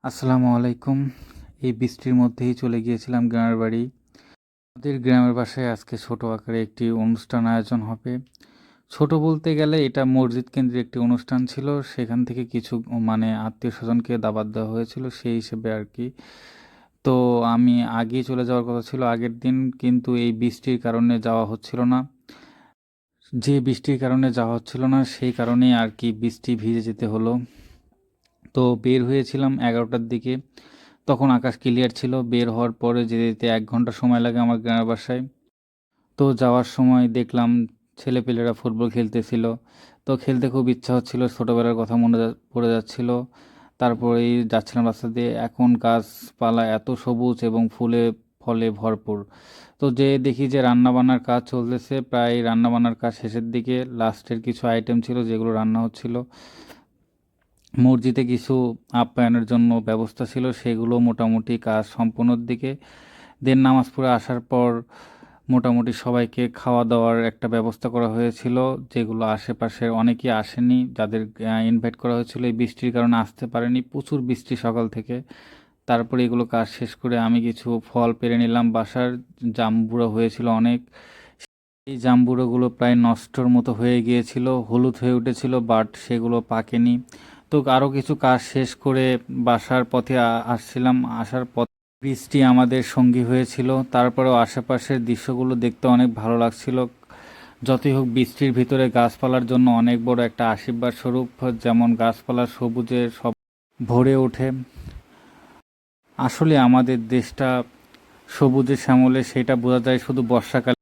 আসসালামু আলাইকুম। এই বৃষ্টির মধ্যেই চলে গিয়েছিলাম গ্রামের বাড়ি। আমাদের গ্রামের বাসায় আজকে ছোট আকারে একটি অনুষ্ঠান আয়োজন হবে। ছোট বলতে গেলে এটা মসজিদ কেন্দ্রিক একটি অনুষ্ঠান ছিল। সেখান থেকে কিছু আত্মীয়স্বজনকে দাওয়াত দেওয়া হয়েছিল সেই হিসেবে আর কি। তো আমি আগেই চলে যাওয়ার কথা ছিল আগের দিন, কিন্তু এই বৃষ্টির কারণে যাওয়া হচ্ছিল না। যে বৃষ্টির কারণে যাওয়া হচ্ছিল না সেই কারণেই আর কি বৃষ্টি ভিজে যেতে হলো। তো বের হয়েছিলাম 11টার দিকে। তখন আকাশ ক্লিয়ার ছিল। বের হওয়ার পরে যেতে যেতে 1 ঘন্টা সময় লাগে আমার গ্রামের বাসায়। তো যাওয়ার সময় দেখলাম ছেলেপেলেরা ফুটবল খেলতেছিল। তো খেলতে খুব ইচ্ছা হচ্ছিল, ছোটোবেলার কথা পড়ে যাচ্ছিল। তারপরেই যাচ্ছিলাম রাস্তা দিয়ে। এখন গাছপালা এত সবুজ এবং ফুলে ফলে ভরপুর। তো যে দেখি যে রান্নাবান্নার কাজ চলতেছে, প্রায় রান্নাবান্নার কাজ শেষের দিকে। লাস্টের কিছু আইটেম ছিল যেগুলো রান্না হচ্ছিল। মসজিদে কিছু আপ্যায়নের জন্য ব্যবস্থা ছিল, সেগুলো মোটামুটি কাজ সম্পূর্ণর দিকে। দেন নামাজ পড়ে আসার পর মোটামুটি সবাইকে খাওয়া দাওয়ার একটা ব্যবস্থা করা হয়েছিল, যেগুলো আশেপাশের অনেকেই আসেনি, যাদের ইনভাইট করা হয়েছিল এই বৃষ্টির কারণে আসতে পারেনি। প্রচুর বৃষ্টি সকাল থেকে। তারপরে এগুলো কাজ শেষ করে আমি কিছু ফল পেড়ে নিলাম বাসার। জাম্বুরা হয়েছিল অনেক। এই জাম্বুরাগুলো প্রায় নষ্টর মতো হয়ে গিয়েছিল, হলুদ হয়ে উঠেছিল, বাট সেগুলো পাকেনি। তো আরও কিছু কাজ শেষ করে বাসার পথে আসছিলাম। আসার পথ বৃষ্টি আমাদের সঙ্গী হয়েছিল। তারপরেও আশেপাশের দৃশ্যগুলো দেখতে অনেক ভালো লাগছিল। যতই হোক বৃষ্টির ভিতরে গাছপালার জন্য অনেক বড় একটা আশীর্বাদ স্বরূপ, যেমন গাছপালা সবুজে সব ভরে ওঠে। আসলে আমাদের দেশটা সবুজে শ্যামলে, সেটা বোঝা যায় শুধু বর্ষাকালে।